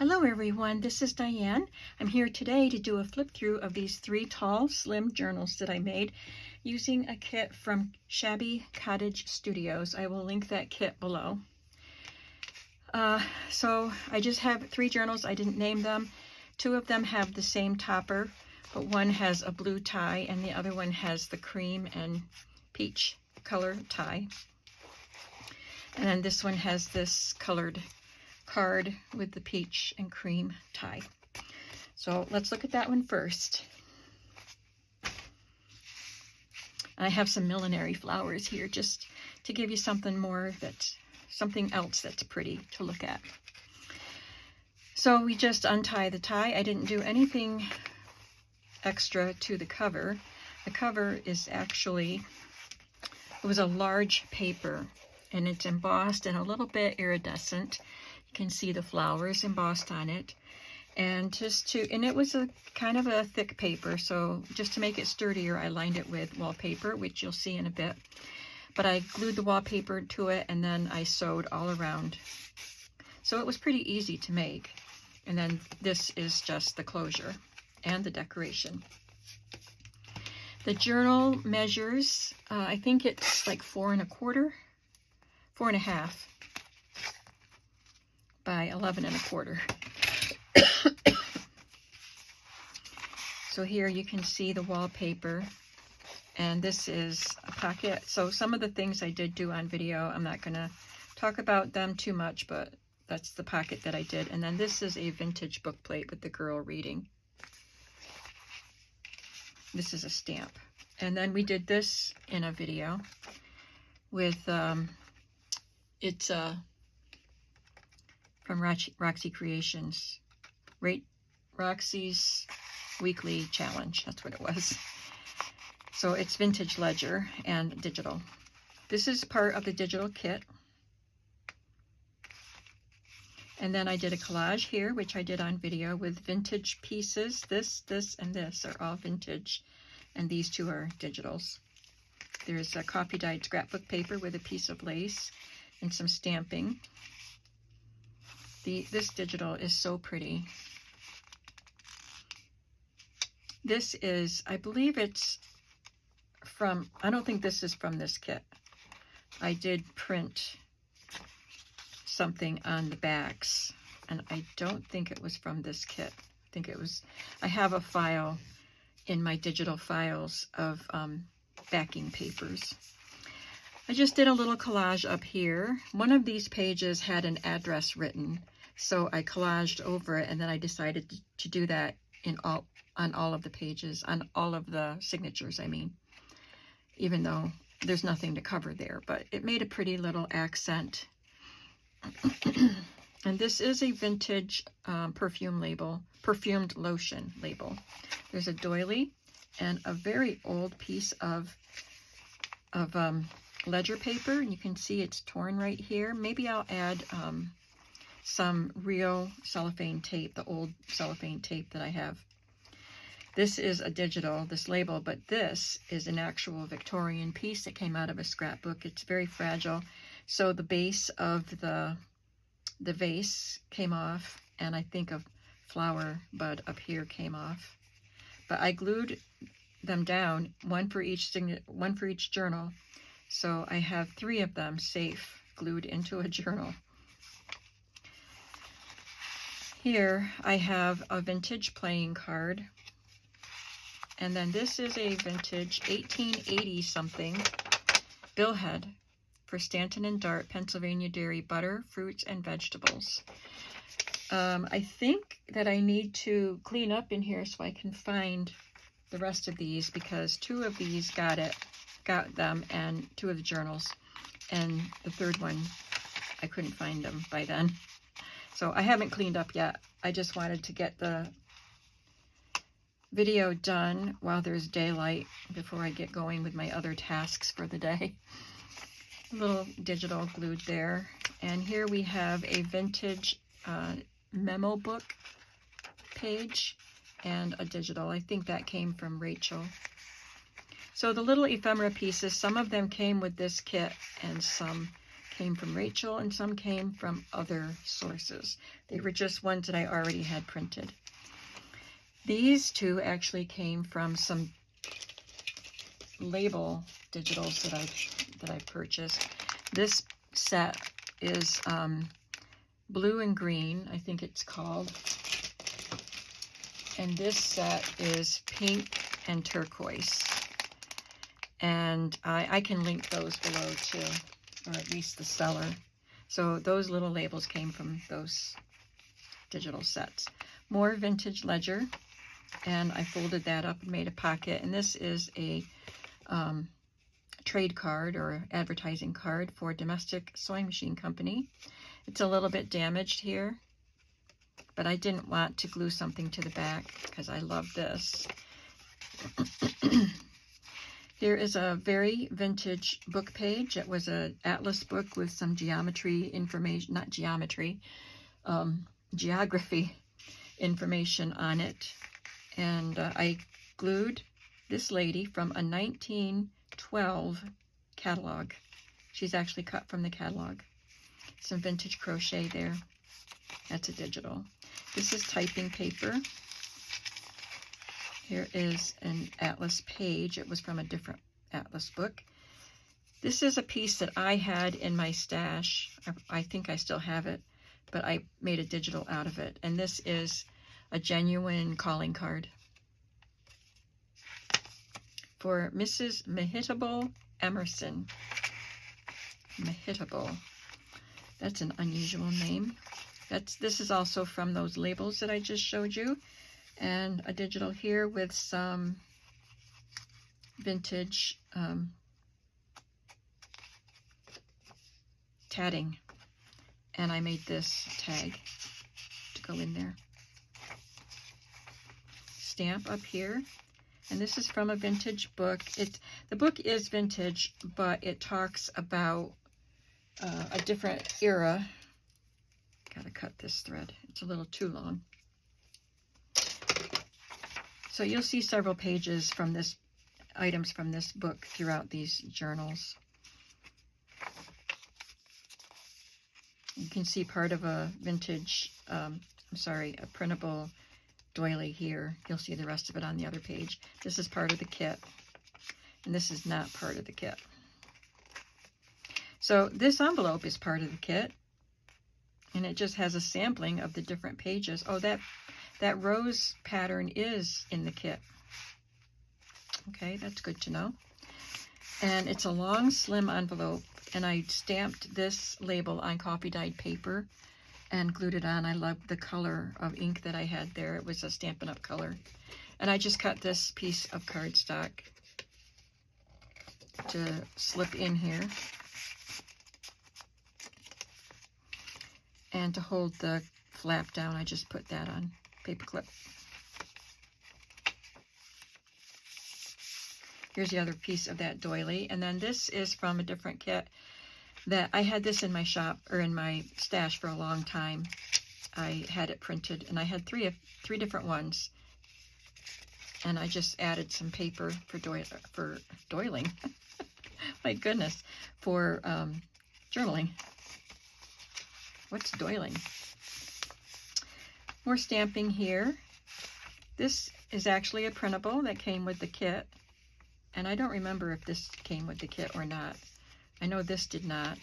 Hello everyone, this is Diane. I'm here today to do a flip through of these 3 tall, slim journals that I made using a kit from Shabby Cottage Studios. I will link that kit below. So I just have 3 journals. I didn't name them. 2 of them have the same topper, but one has a blue tie and the other one has the cream and peach color tie. And then this one has this colored card with the peach and cream tie. So let's look at that one first. I have some millinery flowers here just to give you something else that's pretty to look at. So we just untie the tie. I didn't do anything extra to the cover. The cover is actually, it was a large paper and it's embossed and a little bit iridescent. You can see the flowers embossed on it, and it was a kind of a thick paper, so just to make it sturdier I lined it with wallpaper, which you'll see in a bit. But I glued the wallpaper to it and then I sewed all around, so it was pretty easy to make. And then this is just the closure and the decoration. The journal measures, I think it's like 4 1/4 by 11 1/4. So here you can see the wallpaper, and this is a pocket. So some of the things I did do on video, I'm not going to talk about them too much, but that's the pocket that I did. And then this is a vintage book plate with the girl reading. This is a stamp. And then we did this in a video with, it's from Roxy Creations, Roxy's weekly challenge. That's what it was. So it's vintage ledger and digital. This is part of the digital kit. And then I did a collage here, which I did on video, with vintage pieces. This, and this are all vintage, and these 2 are digitals. There's a coffee dyed scrapbook paper with a piece of lace and some stamping. This digital is so pretty. This is, I believe it's from, I don't think this is from this kit. I did print something on the backs, and I don't think it was from this kit. I think it was, I have a file in my digital files of backing papers. I just did a little collage up here. One of these pages had an address written, so I collaged over it, and then I decided to do that on all of the pages, on all of the signatures, I mean, even though there's nothing to cover there, but it made a pretty little accent. And this is a vintage perfumed lotion label. There's a doily and a very old piece of ledger paper, and you can see it's torn right here. Maybe I'll add some real cellophane tape, the old cellophane tape that I have. This is a digital, this label, but this is an actual Victorian piece that came out of a scrapbook. It's very fragile, so the base of the vase came off, and I think a flower bud up here came off. But I glued them down, one for each journal, so I have 3 of them safe glued into a journal. Here I have a vintage playing card, and then this is a vintage 1880 something billhead for Stanton and Dart, Pennsylvania Dairy Butter, Fruits, and Vegetables. I think that I need to clean up in here so I can find the rest of these, because 2 of these got them, and 2 of the journals, and the 3rd one I couldn't find them by then. So I haven't cleaned up yet. I just wanted to get the video done while there's daylight before I get going with my other tasks for the day. A little digital glued there. And here we have a vintage memo book page and a digital. I think that came from Rachel. So the little ephemera pieces, some of them came with this kit and some came from Rachel and some came from other sources. They were just ones that I already had printed. These two actually came from some label digitals that I purchased. This set is blue and green, I think it's called. And this set is pink and turquoise. And I can link those below too, or at least the seller. So those little labels came from those digital sets. More vintage ledger, and I folded that up and made a pocket. And this is a trade card or advertising card for a domestic sewing machine company. It's a little bit damaged here, but I didn't want to glue something to the back because I love this. Here is a very vintage book page. It was an atlas book with some geometry information, not geometry, geography information on it. And I glued this lady from a 1912 catalog. She's actually cut from the catalog. Some vintage crochet there. That's a digital. This is typing paper. Here is an atlas page. It was from a different atlas book. This is a piece that I had in my stash. I think I still have it, but I made a digital out of it. And this is a genuine calling card for Mrs. Mehitable Emerson. Mehitable. That's an unusual name. This is also from those labels that I just showed you. And a digital here with some vintage tatting. And I made this tag to go in there. Stamp up here. And this is from a vintage book. The book is vintage, but it talks about a different era. Gotta cut this thread. It's a little too long. So you'll see several pages from this, items from this book throughout these journals. You can see part of a vintage, a printable doily here. You'll see the rest of it on the other page. This is part of the kit, and this is not part of the kit. So this envelope is part of the kit, and it just has a sampling of the different pages. Oh, that rose pattern is in the kit. Okay, that's good to know. And it's a long, slim envelope, and I stamped this label on coffee dyed paper and glued it on. I loved the color of ink that I had there. It was a Stampin' Up! Color. And I just cut this piece of cardstock to slip in here. And to hold the flap down, I just put that on paper clip. Here's the other piece of that doily. And then this is from a different kit that I had this in my shop, or in my stash, for a long time. I had it printed, and I had three different ones. And I just added some paper for doiling. My goodness, for journaling. What's doiling? More stamping here. This is actually a printable that came with the kit. And I don't remember if this came with the kit or not. I know this did not.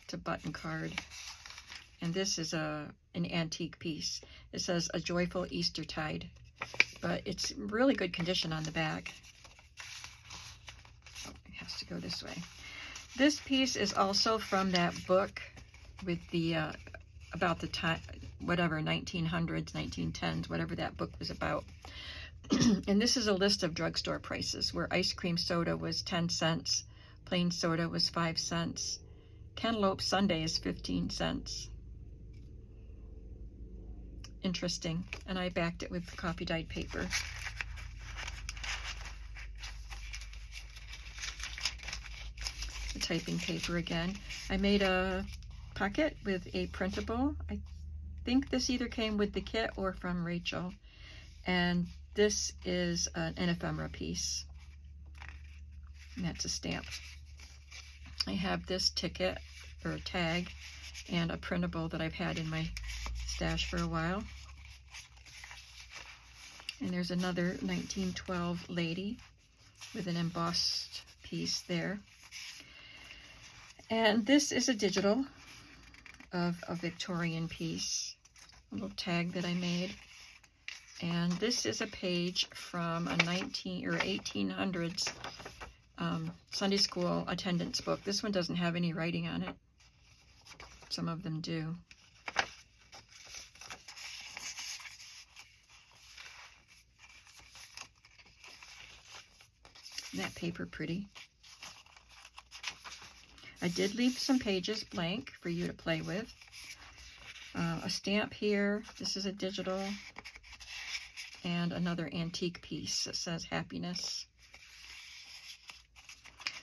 It's a button card. And this is an antique piece. It says A Joyful Eastertide. But it's really good condition on the back. Oh, it has to go this way. This piece is also from that book with the, about the time, whatever, 1900s, 1910s, whatever that book was about. And this is a list of drugstore prices, where ice cream soda was 10 cents, plain soda was 5 cents, cantaloupe sundae is 15 cents. Interesting. And I backed it with coffee dyed paper. The typing paper again. I made a pocket with a printable. I think this either came with the kit or from Rachel. And this is an ephemera piece. And that's a stamp. I have this ticket or tag and a printable that I've had in my stash for a while. And there's another 1912 lady with an embossed piece there. And this is a digital of a Victorian piece, a little tag that I made. And this is a page from a 1800s Sunday school attendance book. This one doesn't have any writing on it. Some of them do. Isn't that paper pretty? I did leave some pages blank for you to play with. A stamp here. This is a digital. And another antique piece that says happiness.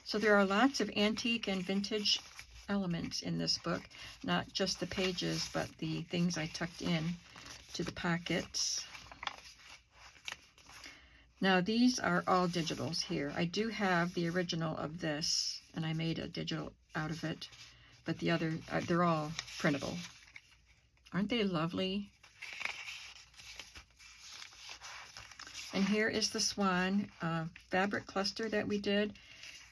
So there are lots of antique and vintage elements in this book, not just the pages, but the things I tucked in to the pockets. Now these are all digitals here. I do have the original of this, and I made a digital out of it, but the other, they're all printable. Aren't they lovely? And here is the swan fabric cluster that we did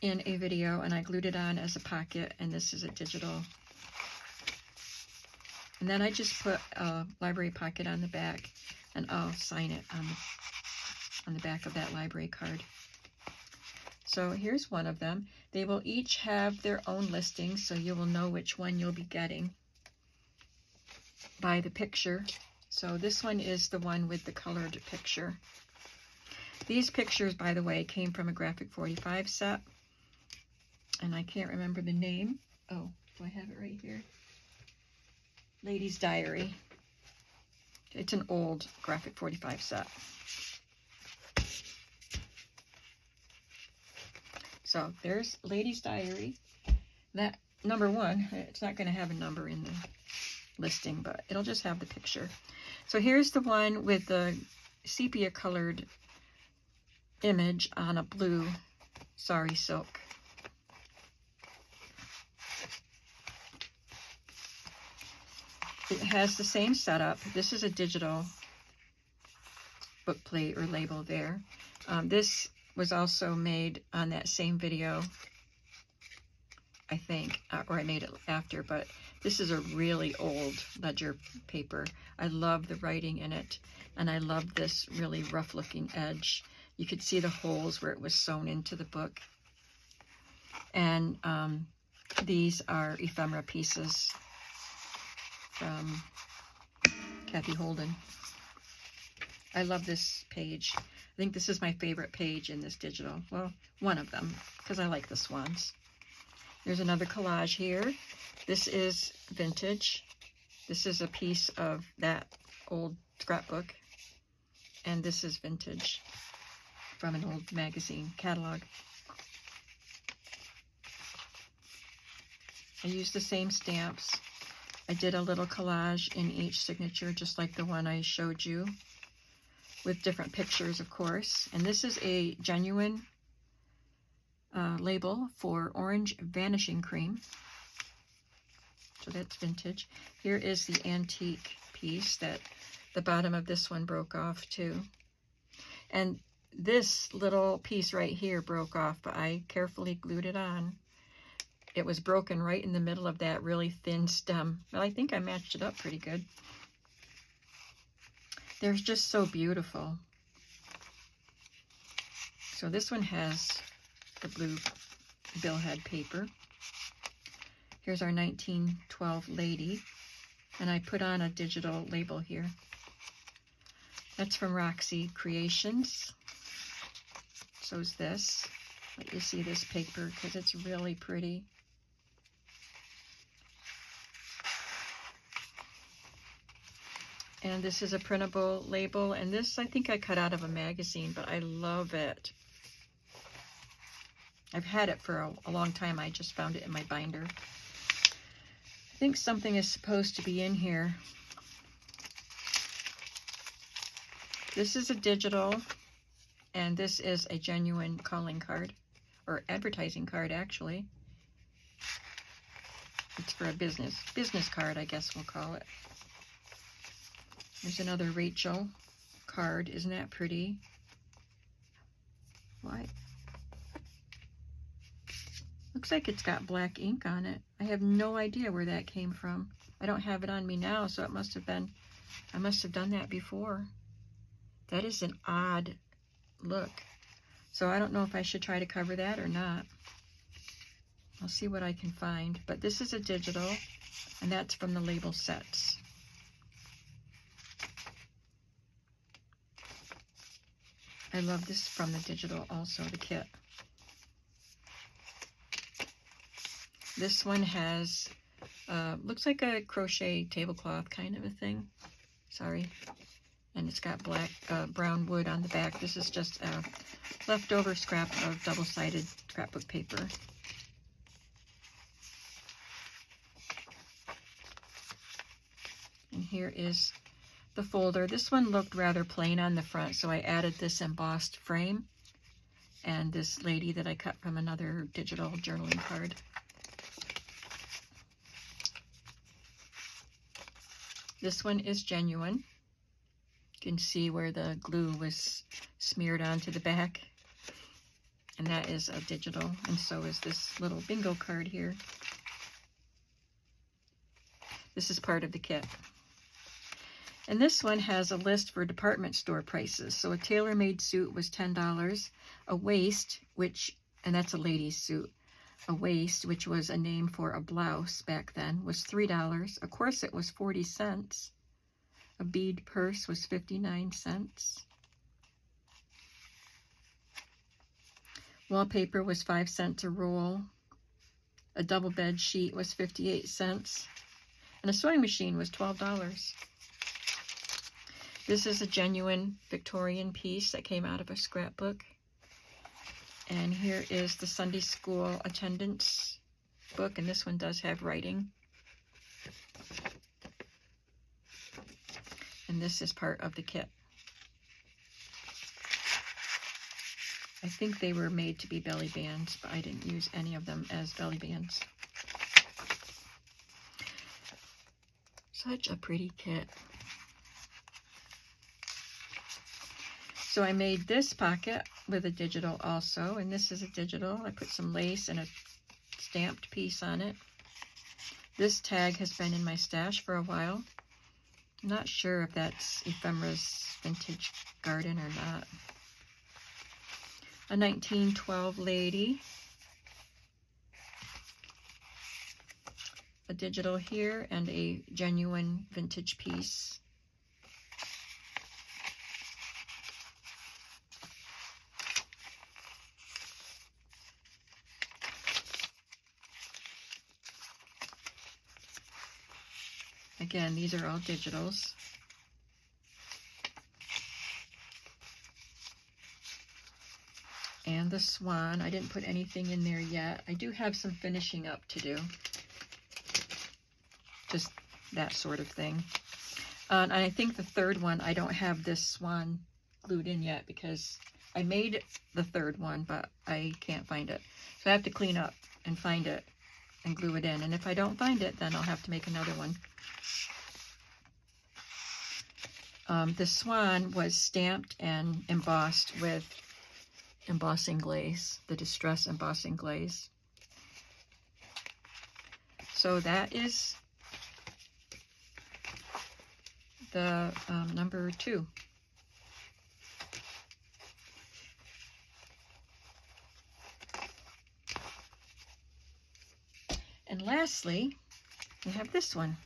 in a video, and I glued it on as a pocket, and this is a digital. And then I just put a library pocket on the back, and I'll sign it on the back of that library card. So here's one of them. They will each have their own listings, so you will know which one you'll be getting by the picture. So this one is the one with the colored picture. These pictures, by the way, came from a Graphic 45 set, and I can't remember the name. Oh, do I have it right here? Lady's Diary. It's an old Graphic 45 set. So there's Lady's Diary. That number 1, it's not going to have a number in the listing, but it'll just have the picture. So here's the one with the sepia colored image on a blue sari silk. It has the same setup. This is a digital book plate or label there. This was also made on that same video, I think, or I made it after, but this is a really old ledger paper. I love the writing in it, and I love this really rough looking edge. You could see the holes where it was sewn into the book. And these are ephemera pieces from Kathy Holden. I love this page. I think this is my favorite page in this digital. Well, one of them, because I like the swans. There's another collage here. This is vintage. This is a piece of that old scrapbook. And this is vintage from an old magazine catalog. I used the same stamps. I did a little collage in each signature, just like the one I showed you, with different pictures, of course. And this is a genuine label for Orange Vanishing Cream. So that's vintage. Here is the antique piece that the bottom of this one broke off too. And this little piece right here broke off, but I carefully glued it on. It was broken right in the middle of that really thin stem. But I think I matched it up pretty good. They're just so beautiful. So this one has the blue billhead paper. Here's our 1912 lady. And I put on a digital label here. That's from Roxy Creations. So is this. Let you see this paper because it's really pretty. And this is a printable label, and this I think I cut out of a magazine, but I love it. I've had it for a long time. I just found it in my binder. I think something is supposed to be in here. This is a digital, and this is a genuine calling card, or advertising card actually. It's for a business card, I guess we'll call it. There's another Rachel card. Isn't that pretty? Why? Looks like it's got black ink on it. I have no idea where that came from. I don't have it on me now, so it must have been, I must have done that before. That is an odd look. So I don't know if I should try to cover that or not. I'll see what I can find. But this is a digital, and that's from the label sets. I love this from the digital also, the kit. This one has, looks like a crochet tablecloth kind of a thing. Sorry. And it's got black, brown wood on the back. This is just a leftover scrap of double-sided scrapbook paper. And here is the folder. This one looked rather plain on the front, so I added this embossed frame and this lady that I cut from another digital journaling card. This one is genuine. You can see where the glue was smeared onto the back. And that is a digital, and so is this little bingo card here. This is part of the kit. And this one has a list for department store prices. So a tailor-made suit was $10. A waist, and that's a lady's suit. A waist, which was a name for a blouse back then, was $3. A corset was 40 cents. A bead purse was 59 cents. Wallpaper was 5 cents a roll. A double bed sheet was 58 cents. And a sewing machine was $12. This is a genuine Victorian piece that came out of a scrapbook. And here is the Sunday school attendance book, and this one does have writing. And this is part of the kit. I think they were made to be belly bands, but I didn't use any of them as belly bands. Such a pretty kit. So I made this pocket with a digital also, and this is a digital. I put some lace and a stamped piece on it. This tag has been in my stash for a while. I'm not sure if that's Ephemera's Vintage Garden or not. A 1912 lady. A digital here and a genuine vintage piece. Again, these are all digitals. And the swan, I didn't put anything in there yet. I do have some finishing up to do. Just that sort of thing. And I think the third one, I don't have this swan glued in yet because I made the third one, but I can't find it. So I have to clean up and find it and glue it in. And if I don't find it, then I'll have to make another one. The swan was stamped and embossed with embossing glaze, the Distress embossing glaze. So that is the number 2. And lastly, we have this one.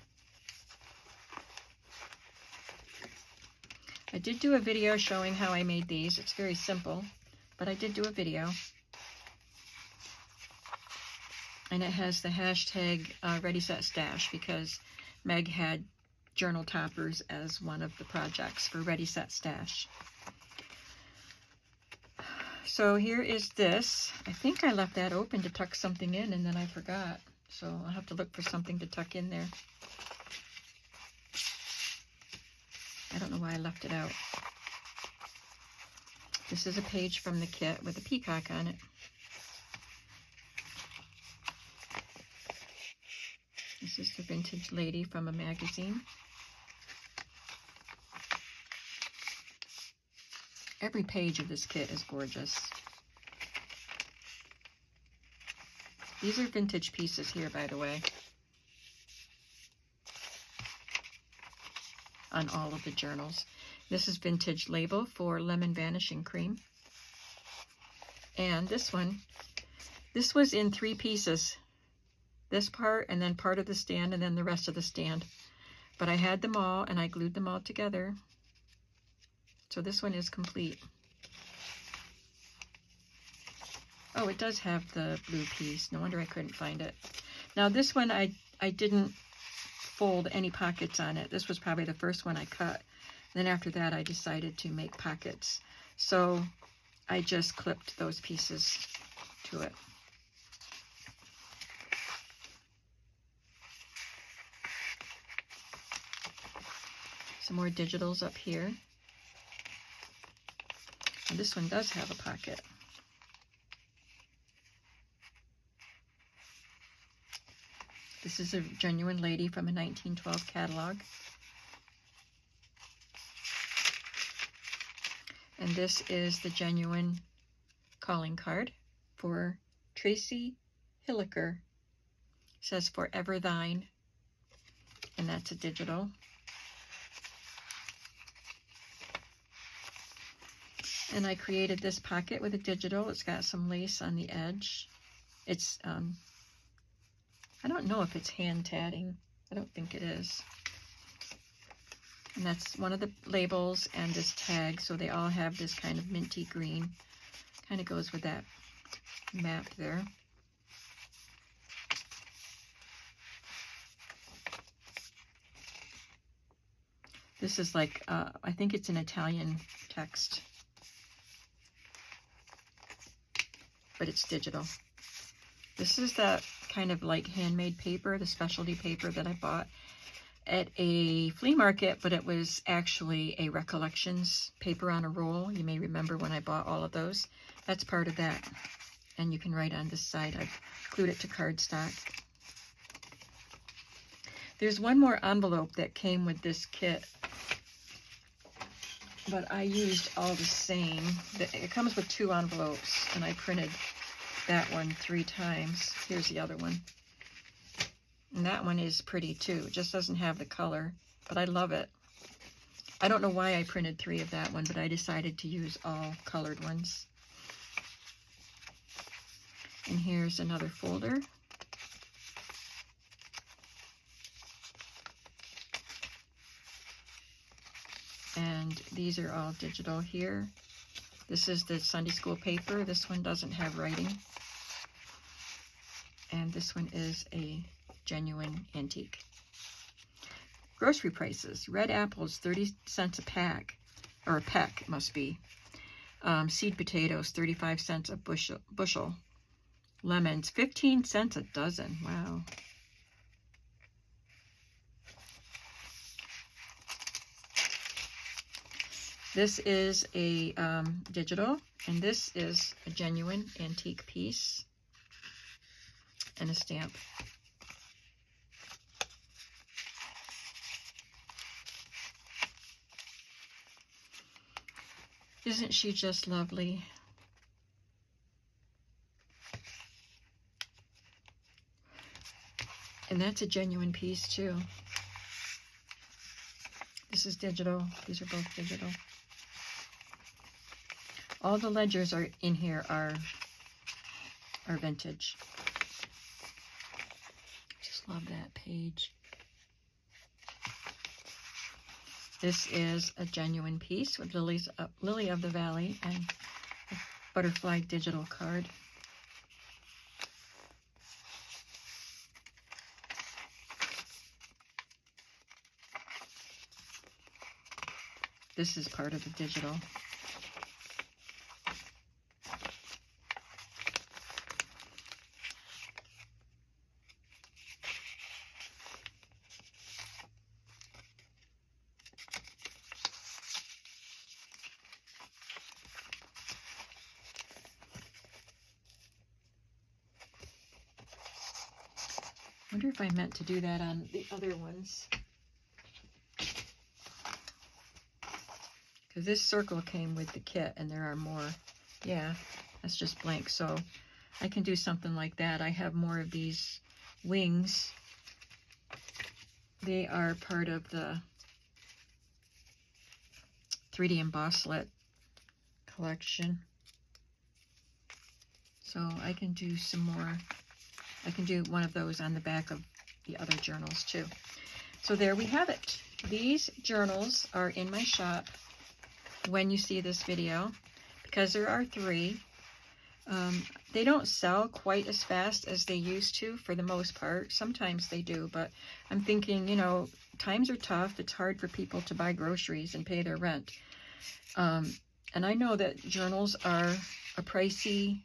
I did do a video showing how I made these. It's very simple, but I did do a video. And it has the hashtag Ready Set Stash because Meg had journal toppers as one of the projects for Ready Set Stash. So here is this. I think I left that open to tuck something in and then I forgot. So I'll have to look for something to tuck in there. I don't know why I left it out. This is a page from the kit with a peacock on it. This is the vintage lady from a magazine. Every page of this kit is gorgeous. These are vintage pieces here, by the way, on all of the journals. This is vintage label for Lemon Vanishing Cream. And this one, this was in 3 pieces. This part, and then part of the stand, and then the rest of the stand. But I had them all, and I glued them all together. So this one is complete. Oh, it does have the blue piece. No wonder I couldn't find it. Now this one, I didn't fold any pockets on it. This was probably the first one I cut. Then after that, I decided to make pockets. So I just clipped those pieces to it. Some more digitals up here. And this one does have a pocket. This is a genuine lady from a 1912 catalog. And this is the genuine calling card for Tracy Hilliker. It says Forever Thine. And that's a digital. And I created this pocket with a digital. It's got some lace on the edge. It's, I don't know if it's hand tatting. I don't think it is. And that's one of the labels and this tag. So they all have this kind of minty green. Kind of goes with that map there. This is like, I think it's an Italian text. But it's digital. This is that kind of like handmade paper, the specialty paper that I bought at a flea market, but it was actually a recollections paper on a roll. You may remember when I bought all of those. That's part of that. And you can write on this side. I've glued it to cardstock. There's one more envelope that came with this kit, but I used all the same. It comes with 2 envelopes, and I printed that one 3 times. Here's the other one. And that one is pretty too. It just doesn't have the color, but I love it. I don't know why I printed 3 of that one, but I decided to use all colored ones. And here's another folder. And these are all digital here. This is the Sunday school paper. This one doesn't have writing. And this one is a genuine antique. Grocery prices. Red apples, 30 cents a pack. Or a peck, it must be. Seed potatoes, 35 cents a bushel. Lemons, 15 cents a dozen. Wow. This is a digital, and this is a genuine antique piece and a stamp. Isn't she just lovely? And that's a genuine piece too. This is digital. These are both digital. All the ledgers are in here are vintage. Just love that page. This is a genuine piece with Lily of the Valley and a butterfly digital card. This is part of the digital. wonder if I meant to do that on the other ones. Because this circle came with the kit and there are more. Yeah, that's just blank. So I can do something like that. I have more of these wings. They are part of the 3D Embosslet collection. So I can do some more. I can do one of those on the back of the other journals too. So there we have it. These journals are in my shop when you see this video, because there are 3. They don't sell quite as fast as they used to for the most part. Sometimes they do, but I'm thinking, you know, times are tough. It's hard for people to buy groceries and pay their rent. And I know that journals are a pricey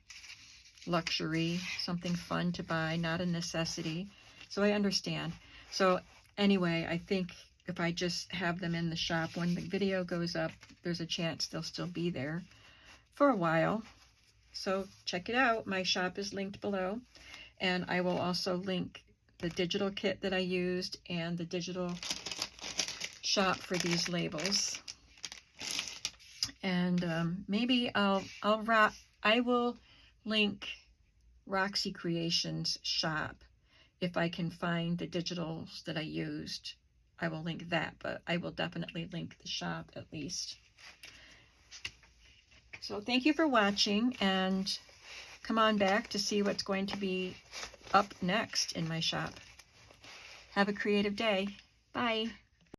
luxury, something fun to buy, not a necessity. So I understand. So anyway, I think if I just have them in the shop, when the video goes up, there's a chance they'll still be there for a while. So check it out. My shop is linked below. And I will also link the digital kit that I used and the digital shop for these labels. And maybe I will link Roxy Creations shop if I can find the digitals that I used. I will link that, but I will definitely link the shop at least. So thank you for watching, and come on back to see what's going to be up next in my shop. Have a creative day. Bye.